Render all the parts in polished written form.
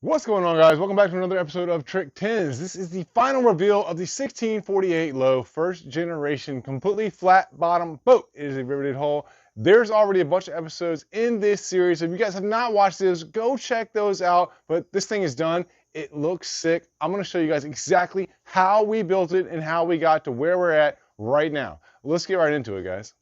What's going on, guys? Welcome back to another episode of Trick 10s. This is the final reveal of the 1648 low first generation completely flat bottom boat. It is a riveted hull. There's already a bunch of episodes in this series. So if you guys have not watched those, go check those out. But this thing is done. It looks sick. I'm going to show you guys exactly how we built it and how we got to where we're at right now. Let's get right into it, guys.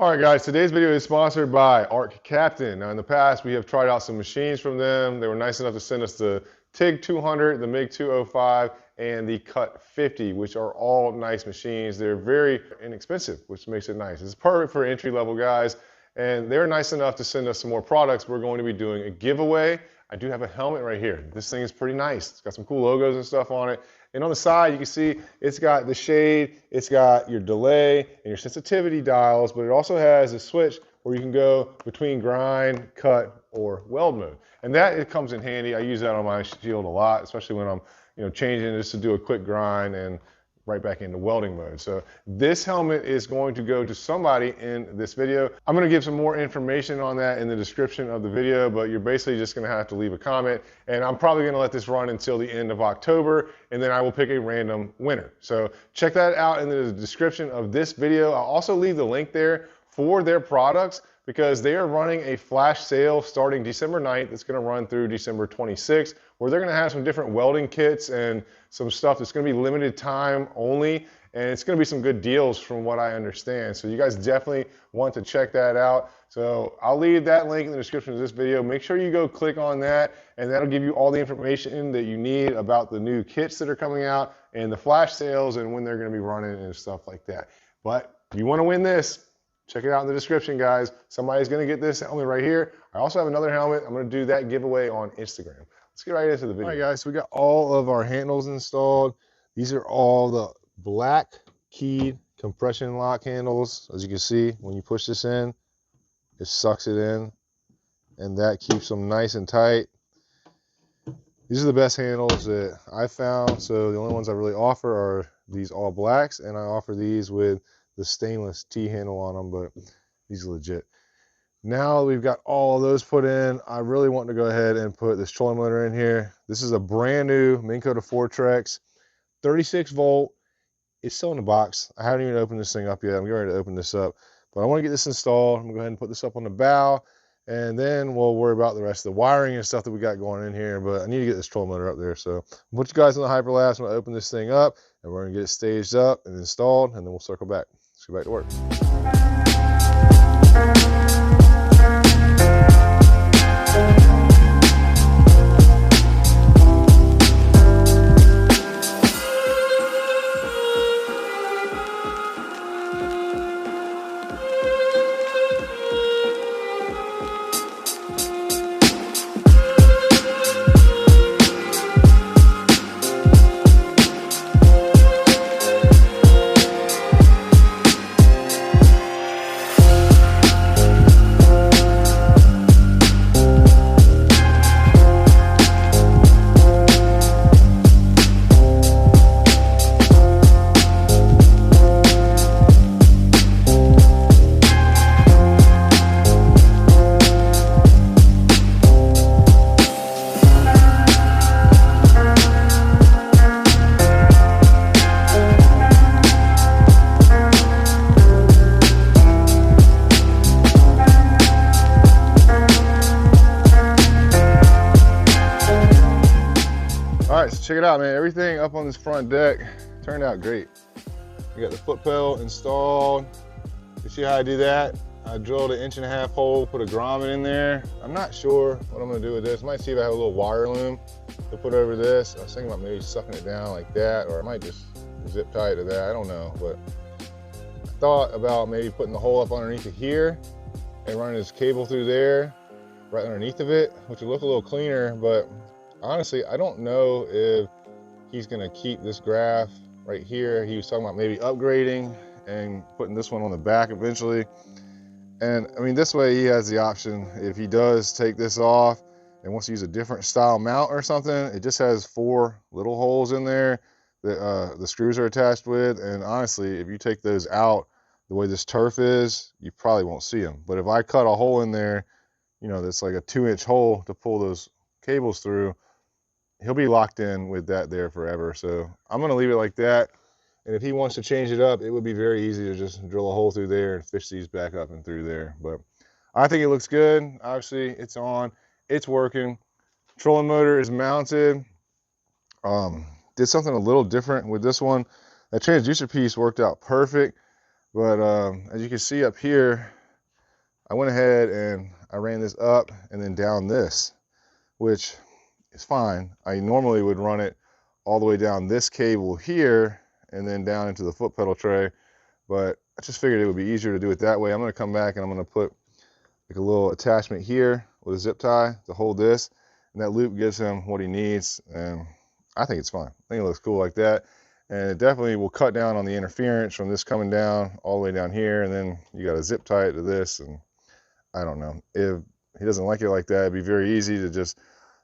Alright guys, today's video is sponsored by ArcCaptain. Now in the past we have tried out some machines from them. They were nice enough to send us the TIG 200, the MiG 205, and the Cut 50, which are all nice machines. They're very inexpensive, which makes it nice. It's perfect for entry-level guys, and they're nice enough to send us some more products. We're going to be doing a giveaway. I do have a helmet right here. This thing is pretty nice. It's got some cool logos and stuff on it. And on the side, you can see it's got the shade, it's got your delay and your sensitivity dials, but it also has a switch where you can go between grind, cut, or weld mode. And that, it comes in handy. I use that on my shield a lot, especially when I'm changing just to do a quick grind and right back into welding mode. So this helmet is going to go to somebody in this video. I'm going to give some more information on that in the description of the video, but you're basically just going to have to leave a comment, and I'm probably going to let this run until the end of October, and then I will pick a random winner. So check that out in the description of this video. I'll also leave the link there for their products, because they are running a flash sale starting December 9th. It's going to run through December 26th, where they're going to have some different welding kits and some stuff that's going to be limited time only, and it's going to be some good deals from what I understand. So you guys definitely want to check that out. So I'll leave that link in the description of this video. Make sure you go click on that, and that'll give you all the information that you need about the new kits that are coming out and the flash sales and when they're going to be running and stuff like that. But if you want to win this, check it out in the description, guys. Somebody's going to get this helmet right here. I also have another helmet. I'm going to do that giveaway on Instagram. Let's get right into the video. All right, guys, so we got all of our handles installed. These are all the black keyed compression lock handles. As you can see, when you push this in, it sucks it in, and that keeps them nice and tight. These are the best handles that I found. So the only ones I really offer are these all blacks, and I offer these with the stainless T handle on them, but these are legit. Now we've got all of those put in, I really want to go ahead and put this trolling motor in here. This is a brand new Minn Kota Fortrex, 36 volt. It's still in the box. I haven't even opened this thing up yet. I'm getting ready to open this up, but I want to get this installed. I'm gonna go ahead and put this up on the bow, and then we'll worry about the rest of the wiring and stuff that we got going in here. But I need to get this trolling motor up there. So I'll put you guys on the hyperlapse. I'm gonna open this thing up, and we're gonna get it staged up and installed, and then we'll circle back. Let's get back to work. Check it out, man. Everything up on this front deck turned out great. We got the foot pedal installed. You see how I do that? I drilled an 1.5 inch hole, put a grommet in there. I'm not sure what I'm gonna do with this. Might see if I have a little wire loom to put over this. I was thinking about maybe sucking it down like that, or I might just zip tie it to that, I don't know. But I thought about maybe putting the hole up underneath it here and running this cable through there, right underneath of it, which would look a little cleaner. But honestly, I don't know if he's gonna keep this graph right here. He was talking about maybe upgrading and putting this one on the back eventually. And I mean, this way he has the option, if he does take this off and wants to use a different style mount or something, it just has 4 little holes in there that the screws are attached with. And honestly, if you take those out, the way this turf is, you probably won't see them. But if I cut a hole in there, you know, that's like a 2-inch hole to pull those cables through, he'll be locked in with that there forever. So I'm gonna leave it like that. And if he wants to change it up, it would be very easy to just drill a hole through there and fish these back up and through there. But I think it looks good. Obviously, it's on, it's working. Trolling motor is mounted. Did something a little different with this one. That transducer piece worked out perfect. But as you can see up here, I went ahead and I ran this up and then down this, which is fine. I normally would run it all the way down this cable here and then down into the foot pedal tray, but I just figured it would be easier to do it that way. I'm going to come back and I'm going to put like a little attachment here with a zip tie to hold this, and that loop gives him what he needs, and I think it's fine. I think it looks cool like that, and it definitely will cut down on the interference from this coming down all the way down here, and then you got to zip tie it to this. And I don't know, if he doesn't like it like that, it'd be very easy to just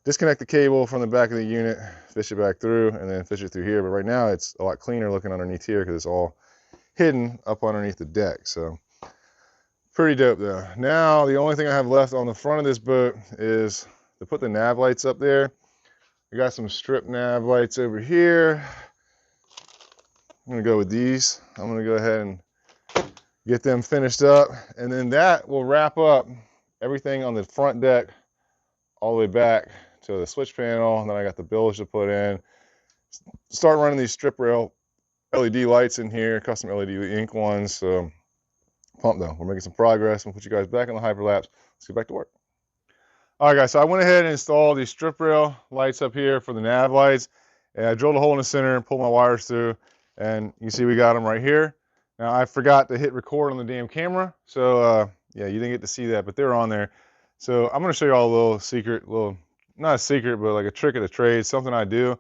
disconnect the cable from the back of the unit, fish it back through, and then fish it through here. But right now it's a lot cleaner looking underneath here because it's all hidden up underneath the deck. So pretty dope though. Now the only thing I have left on the front of this boat is to put the nav lights up there. I got some strip nav lights over here. I'm gonna go with these. I'm gonna go ahead and get them finished up, and then that will wrap up everything on the front deck all the way back to the switch panel. And then I got the bilge to put in. Start running these strip rail LED lights in here, custom LED ink ones. So pumped though. We're making some progress. We'll put you guys back in the hyperlapse. Let's get back to work. All right, guys. So I went ahead and installed these strip rail lights up here for the nav lights, and I drilled a hole in the center and pulled my wires through. And you see we got them right here. Now I forgot to hit record on the damn camera, so yeah, you didn't get to see that, but they're on there. So I'm going to show you all a little secret, not a secret, but like a trick of the trade, something I do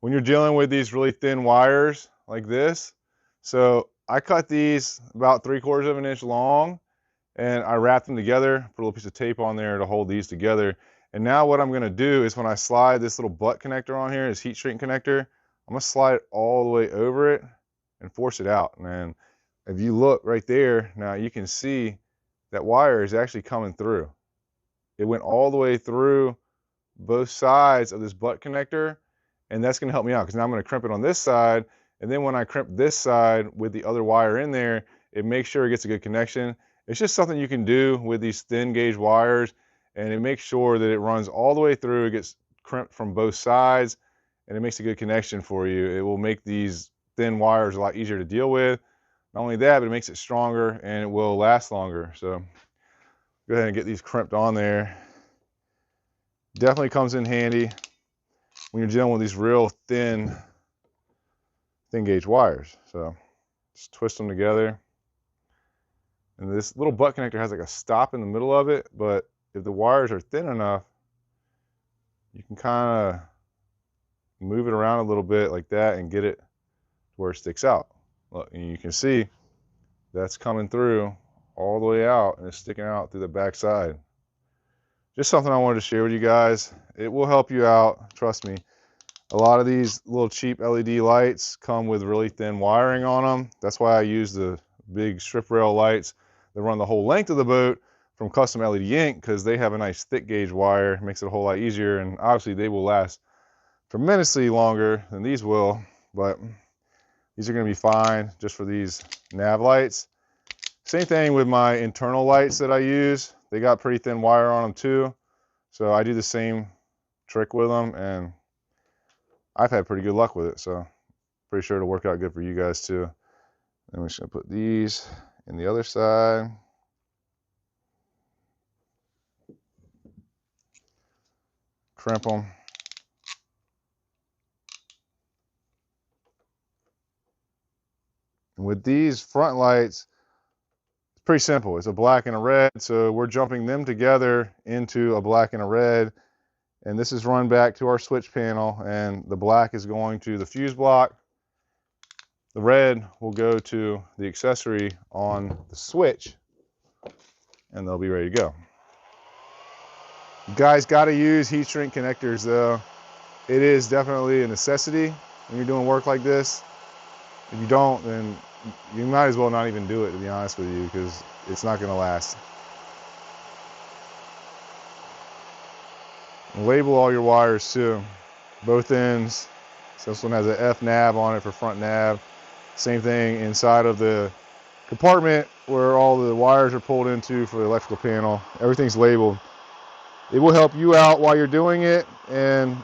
when you're dealing with these really thin wires like this. So I cut these about 3/4 of an inch long, and I wrapped them together, put a little piece of tape on there to hold these together. And now what I'm going to do is when I slide this little butt connector on here, this heat shrink connector, I'm going to slide it all the way over it and force it out. And if you look right there, now you can see that wire is actually coming through. It went all the way through both sides of this butt connector, and that's going to help me out because now I'm going to crimp it on this side, and then when I crimp this side with the other wire in there, it makes sure it gets a good connection. It's just something you can do with these thin gauge wires, and it makes sure that it runs all the way through, it gets crimped from both sides, and it makes a good connection for you. It will make these thin wires a lot easier to deal with. Not only that, but it makes it stronger and it will last longer. So go ahead and get these crimped on there. Definitely comes in handy when you're dealing with these real thin gauge wires. So just twist them together. And this little butt connector has like a stop in the middle of it, but if the wires are thin enough, you can kind of move it around a little bit like that and get it to where it sticks out. Look, and you can see that's coming through all the way out and it's sticking out through the back side. Just something I wanted to share with you guys. It will help you out, trust me. A lot of these little cheap LED lights come with really thin wiring on them. That's why I use the big strip rail lights that run the whole length of the boat from Custom LED Ink, because they have a nice thick gauge wire. It makes it a whole lot easier, and obviously they will last tremendously longer than these will, but these are going to be fine just for these nav lights. Same thing with my internal lights that I use. They got pretty thin wire on them too, so I do the same trick with them, and I've had pretty good luck with it, so pretty sure it'll work out good for you guys too. And we're just going to put these in the other side. Crimp them. And with these front lights, it's pretty simple. It's a black and a red, so we're jumping them together into a black and a red. And this is run back to our switch panel, and the black is going to the fuse block. The red will go to the accessory on the switch, and they'll be ready to go. You guys got to use heat shrink connectors though. It is definitely a necessity when you're doing work like this. If you don't, then you might as well not even do it, to be honest with you, because it's not going to last. And label all your wires too, both ends. So this one has an F nav on it for front nav. Same thing inside of the compartment where all the wires are pulled into for the electrical panel. Everything's labeled. It will help you out while you're doing it, and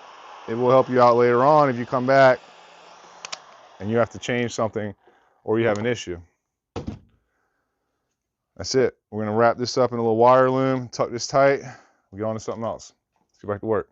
it will help you out later on if you come back and you have to change something or you have an issue. That's it. We're going to wrap this up in a little wire loom, tuck this tight, we'll get on to something else. Let's get back to work.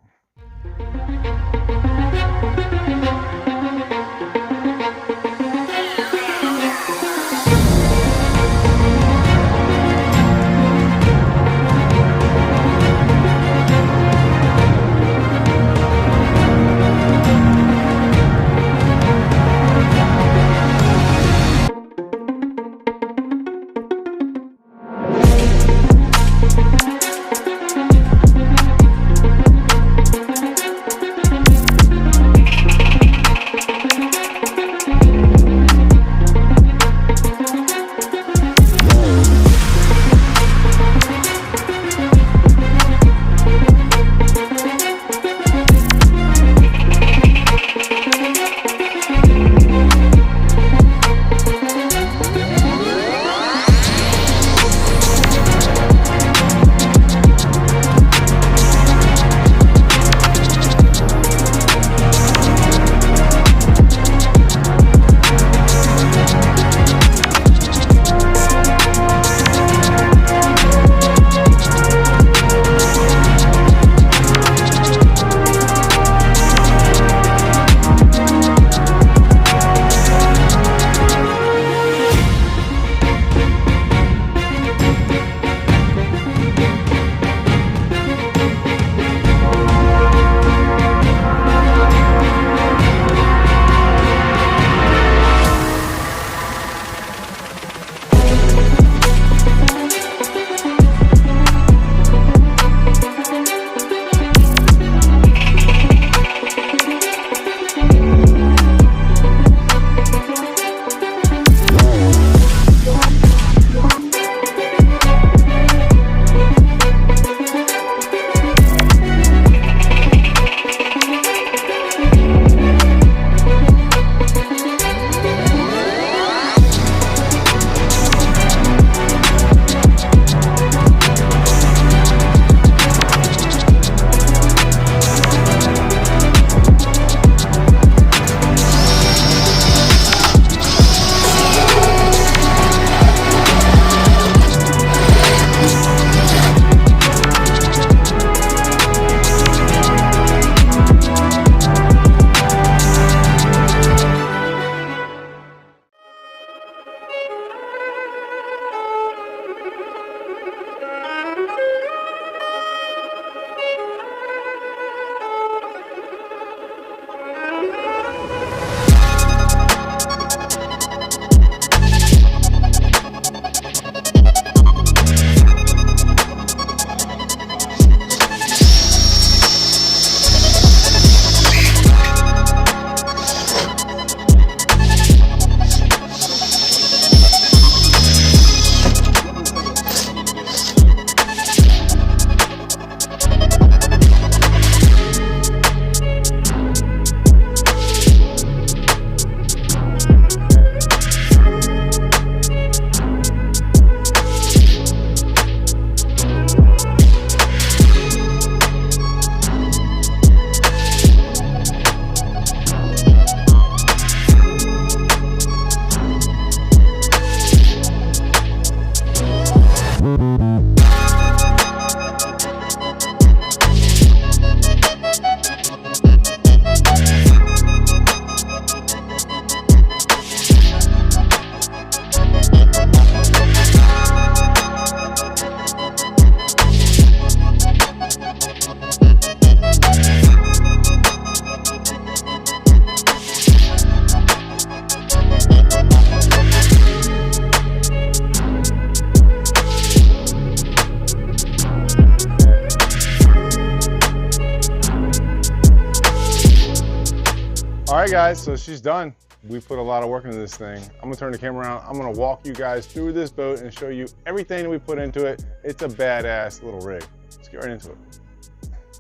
right, guys, so she's done. We put a lot of work into this thing. I'm gonna turn the camera around. I'm gonna walk you guys through this boat and show you everything that we put into it. It's a badass little rig. Let's get right into it.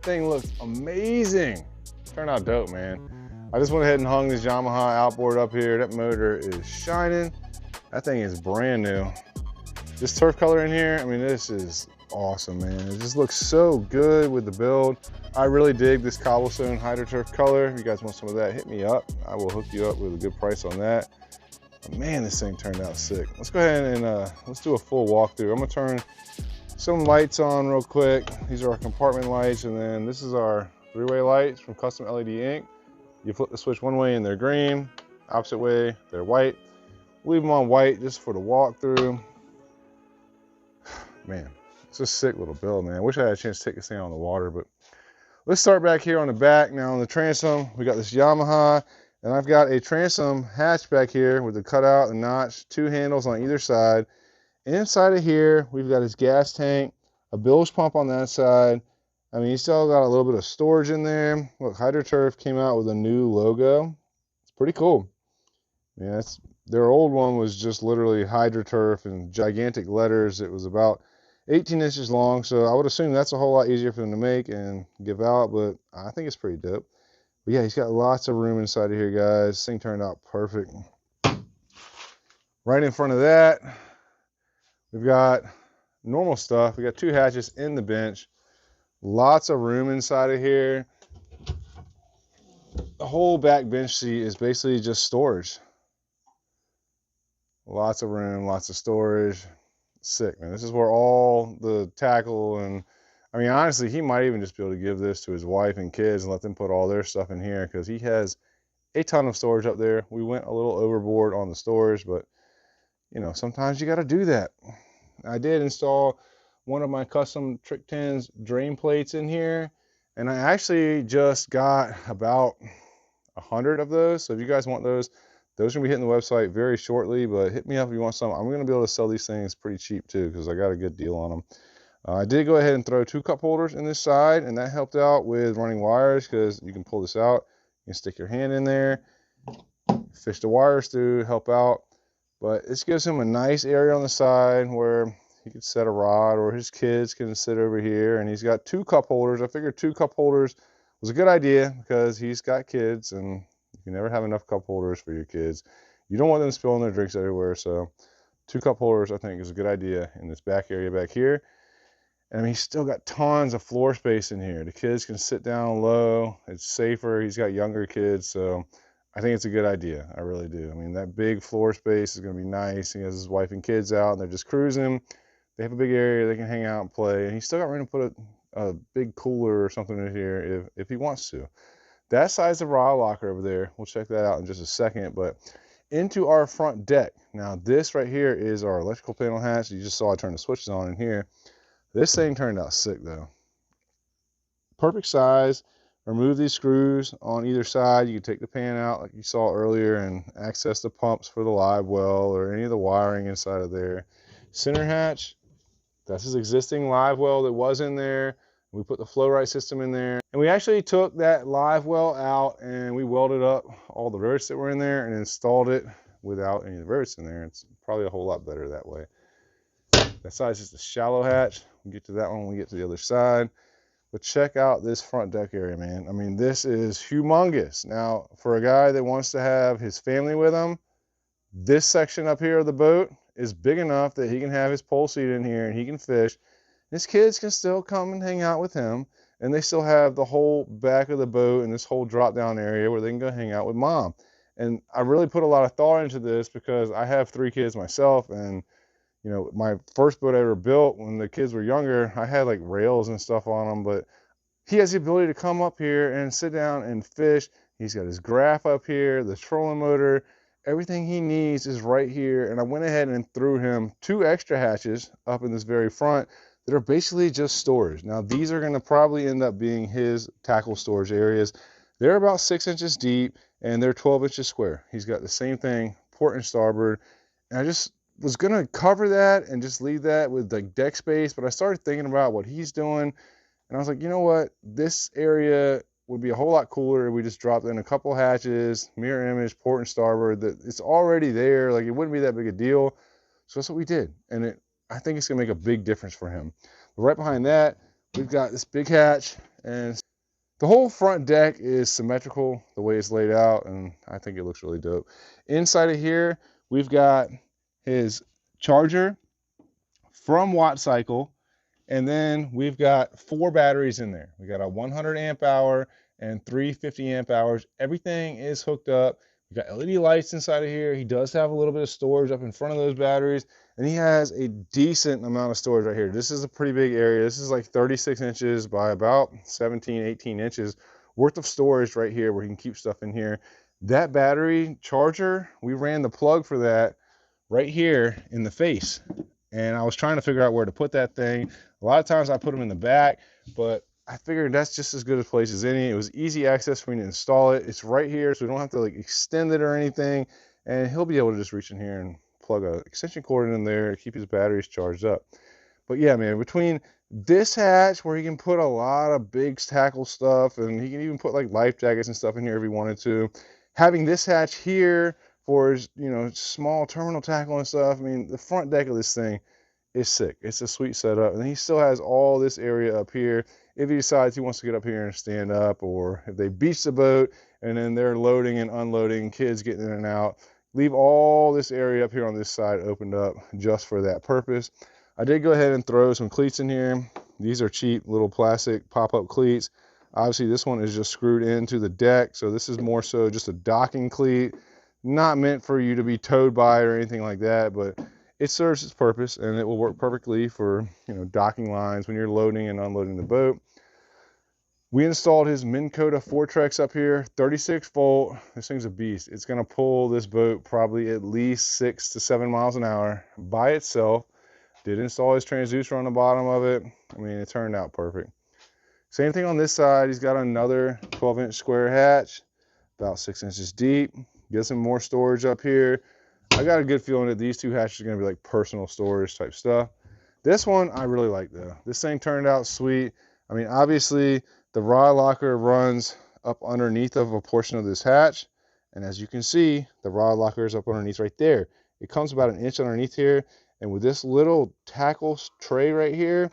Thing looks amazing. Turned out dope, man. I just went ahead and hung this Yamaha outboard up here. That motor is shining. That thing is brand new. This turf color in here, I mean, this is awesome, man. It just looks so good with the build. I really dig this cobblestone hydroturf color. If you guys want some of that, hit me up. I will hook you up with a good price on that. But man, this thing turned out sick. Let's go ahead and let's do a full walkthrough. I'm gonna turn some lights on real quick. These are our compartment lights, and then this is our three-way lights from Custom LED Inc. You flip the switch one way and they're green, opposite way, they're white. Leave them on white just for the walkthrough. Man, it's a sick little build, man. I wish I had a chance to take this thing on the water, but let's start back here on the back. Now on the transom, we got this Yamaha, and I've got a transom hatch back here with the cutout and notch, two handles on either side. Inside of here, we've got his gas tank, a bilge pump on that side. I mean, he's still got a little bit of storage in there. Look, HydroTurf came out with a new logo. It's pretty cool. Yeah, their old one was just literally HydroTurf in gigantic letters. It was about 18 inches long, so I would assume that's a whole lot easier for them to make and give out, but I think it's pretty dope. But yeah, he's got lots of room inside of here, guys. This thing turned out perfect. Right in front of that, we've got normal stuff. We got two hatches in the bench. Lots of room inside of here. The whole back bench seat is basically just storage. Lots of room, lots of storage. Sick, man. This is where all the tackle, and I mean, honestly, he might even just be able to give this to his wife and kids and let them put all their stuff in here, because he has a ton of storage up there. We went a little overboard on the storage, but you know, sometimes you got to do that. I did install one of my custom Trick 10s drain plates in here, and I actually just got about 100 of those. So if you guys want those are going to be hitting the website very shortly, but hit me up if you want some. I'm going to be able to sell these things pretty cheap too, because I got a good deal on them. I did go ahead and throw 2 cup holders in this side, and that helped out with running wires, because you can pull this out, you can stick your hand in there, fish the wires through, help out. But this gives him a nice area on the side where he could set a rod, or his kids can sit over here. And he's got 2 cup holders. I figured 2 cup holders was a good idea, because he's got kids, and you never have enough cup holders for your kids. You don't want them spilling their drinks everywhere, so 2 cup holders I think is a good idea in this back area back here. And I mean, he's still got tons of floor space in here. The kids can sit down low. It's safer. He's got younger kids, so I think it's a good idea. I really do. I mean, that big floor space is going to be nice. He has his wife and kids out, and they're just cruising. They have a big area they can hang out and play. And he's still got room to put a big cooler or something in here if he wants to. That size of rod locker over there, we'll check that out in just a second. But into our front deck. Now this right here is our electrical panel hatch. You just saw I turned the switches on in here. This thing turned out sick though. Perfect size. Remove these screws on either side. You can take the pan out like you saw earlier and access the pumps for the live well or any of the wiring inside of there. Center hatch, that's his existing live well that was in there. We put the flow right system in there, and we actually took that live well out and we welded up all the rivets that were in there and installed it without any of the rivets in there. It's probably a whole lot better that way. That side's just a shallow hatch. We'll get to that one when we get to the other side. But check out this front deck area, man. I mean, this is humongous. Now, for a guy that wants to have his family with him, this section up here of the boat is big enough that he can have his pole seat in here and he can fish. His kids can still come and hang out with him, and they still have the whole back of the boat and this whole drop down area where they can go hang out with mom. And I really put a lot of thought into this because I have 3 kids myself, and you know, my first boat I ever built when the kids were younger, I had like rails and stuff on them, but he has the ability to come up here and sit down and fish. He's got his graph up here, the trolling motor, everything he needs is right here. And I went ahead and threw him 2 extra hatches up in this very front that are basically just storage. Now these are going to probably end up being his tackle storage areas. They're about 6 inches deep and they're 12 inches square. He's got the same thing, port and starboard. And I just was going to cover that and just leave that with like deck space, but I started thinking about what he's doing, and I was like, you know what, this area would be a whole lot cooler if we just dropped in a couple hatches, mirror image, port and starboard. That it's already there. Like, it wouldn't be that big a deal. So that's what we did, and I think it's gonna make a big difference for him. But right behind that, we've got this big hatch, and the whole front deck is symmetrical the way it's laid out, and I think it looks really dope. Inside of here, we've got his charger from Watt Cycle, and then we've got 4 batteries in there. We got a 100 amp hour and 350 amp hours. Everything is hooked up. We've got LED lights inside of here. He does have a little bit of storage up in front of those batteries, and he has a decent amount of storage right here. This is a pretty big area. This is like 36 inches by about 17, 18 inches worth of storage right here where he can keep stuff in here. That battery charger, we ran the plug for that right here in the face, and I was trying to figure out where to put that thing. A lot of times I put them in the back, but I figured that's just as good a place as any. It was easy access for me to install it. It's right here, so we don't have to like extend it or anything, and he'll be able to just reach in here and plug an extension cord in there to keep his batteries charged up. But yeah, man, between this hatch where he can put a lot of big tackle stuff, and he can even put like life jackets and stuff in here if he wanted to, having this hatch here for his, you know, small terminal tackle and stuff. I mean, the front deck of this thing is sick. It's a sweet setup, and he still has all this area up here if he decides he wants to get up here and stand up, or if they beach the boat and then they're loading and unloading, kids getting in and out, leave all this area up here on this side opened up just for that purpose. I did go ahead and throw some cleats in here. These are cheap little plastic pop-up cleats. Obviously this one is just screwed into the deck, so this is more so just a docking cleat, not meant for you to be towed by or anything like that, but it serves its purpose, and it will work perfectly for, you know, docking lines when you're loading and unloading the boat. We installed his Minn Kota Fortrex up here, 36 volt. This thing's a beast. It's going to pull this boat probably at least 6 to 7 miles an hour by itself. Did install his transducer on the bottom of it. I mean, it turned out perfect. Same thing on this side. He's got another 12-inch square hatch, about 6 inches deep. Get some more storage up here. I got a good feeling that these 2 hatches are going to be like personal storage type stuff. This one I really like though. This thing turned out sweet. I mean, obviously the rod locker runs up underneath of a portion of this hatch, and as you can see, the rod locker is up underneath right there. It comes about an inch underneath here, and with this little tackle tray right here,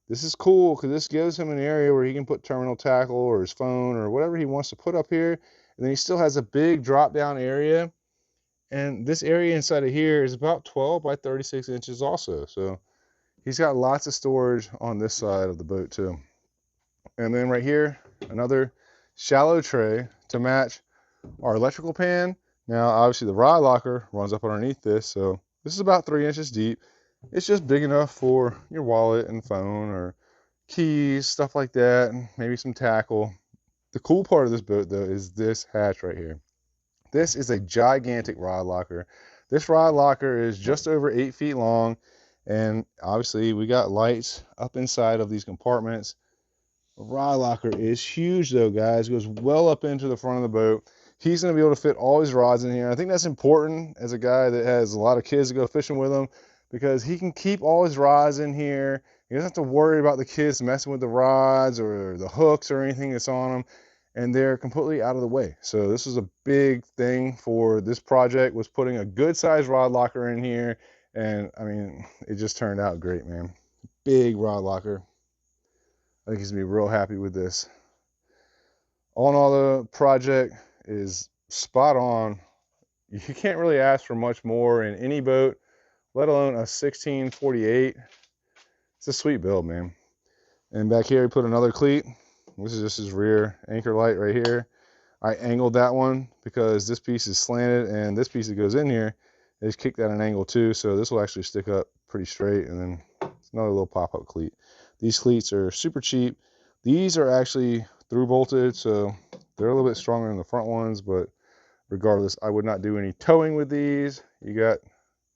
this is cool because this gives him an area where he can put terminal tackle or his phone or whatever he wants to put up here, and then he still has a big drop down area. And this area inside of here is about 12 by 36 inches also. So he's got lots of storage on this side of the boat too. And then right here, another shallow tray to match our electrical pan. Now, obviously the rod locker runs up underneath this. So this is about 3 inches deep. It's just big enough for your wallet and phone or keys, stuff like that, and maybe some tackle. The cool part of this boat though is this hatch right here. This is a gigantic rod locker. This rod locker is just over 8 feet long, and obviously we got lights up inside of these compartments. The rod locker is huge though, guys. It goes well up into the front of the boat. He's going to be able to fit all his rods in here. I think that's important as a guy that has a lot of kids to go fishing with him, because he can keep all his rods in here. He doesn't have to worry about the kids messing with the rods or the hooks or anything that's on them, and they're completely out of the way. So this was a big thing for this project, was putting a good sized rod locker in here, and I mean, it just turned out great, man. Big rod locker. I think he's gonna be real happy with this. All in all, the project is spot on. You can't really ask for much more in any boat, let alone a 1648. It's a sweet build, man. And back here, we put another cleat. This is just his rear anchor light right here. I angled that one because this piece is slanted, and this piece that goes in here is kicked at an angle too, so this will actually stick up pretty straight. And then it's another little pop-up cleat. These cleats are super cheap. These are actually through bolted, so they're a little bit stronger than the front ones, but regardless, I would not do any towing with these. You got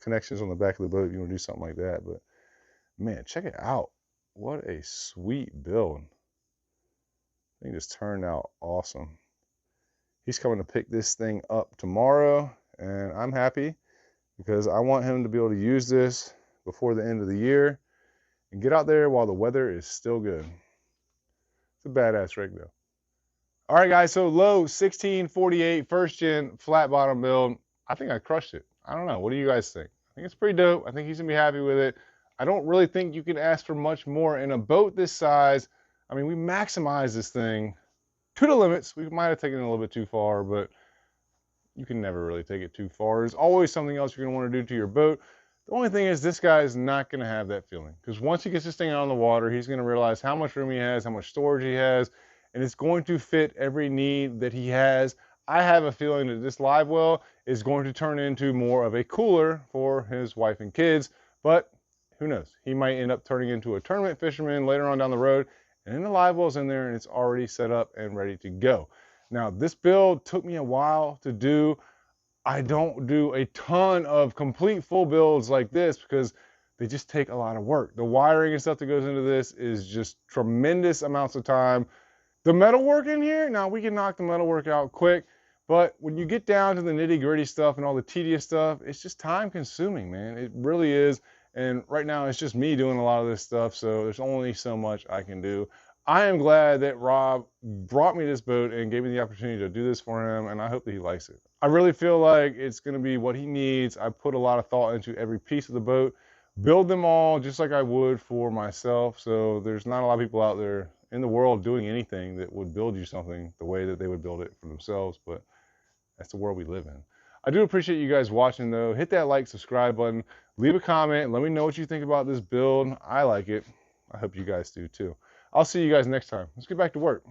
connections on the back of the boat if you want to do something like that. But man, check it out. What a sweet build. I think this turned out awesome. He's coming to pick this thing up tomorrow, and I'm happy because I want him to be able to use this before the end of the year and get out there while the weather is still good. It's a badass rig though. All right, guys, so low 1648 first gen flat bottom build. I think I crushed it. I don't know. What do you guys think? I think it's pretty dope. I think he's gonna be happy with it. I don't really think you can ask for much more in a boat this size. I mean, we maximized this thing to the limits. We might have taken it a little bit too far, but you can never really take it too far. There's always something else you're gonna want to do to your boat. The only thing is this guy is not gonna have that feeling, because once he gets this thing out on the water, he's gonna realize how much room he has, how much storage he has, and it's going to fit every need that he has. I have a feeling that this live well is going to turn into more of a cooler for his wife and kids, but who knows? He might end up turning into a tournament fisherman later on down the road, and then the live well's in there and it's already set up and ready to go. Now, this build took me a while to do. I don't do a ton of complete full builds like this because they just take a lot of work. The wiring and stuff that goes into this is just tremendous amounts of time. The metal work in here, now we can knock the metal work out quick, but when you get down to the nitty gritty stuff and all the tedious stuff, it's just time consuming, man. It really is. And right now it's just me doing a lot of this stuff, so there's only so much I can do. I am glad that Rob brought me this boat and gave me the opportunity to do this for him, and I hope that he likes it. I really feel like it's going to be what he needs. I put a lot of thought into every piece of the boat, build them all just like I would for myself, so there's not a lot of people out there in the world doing anything that would build you something the way that they would build it for themselves, but that's the world we live in. I do appreciate you guys watching though. Hit that like, subscribe button, leave a comment, let me know what you think about this build. I like it. I hope you guys do too. I'll see you guys next time. Let's get back to work.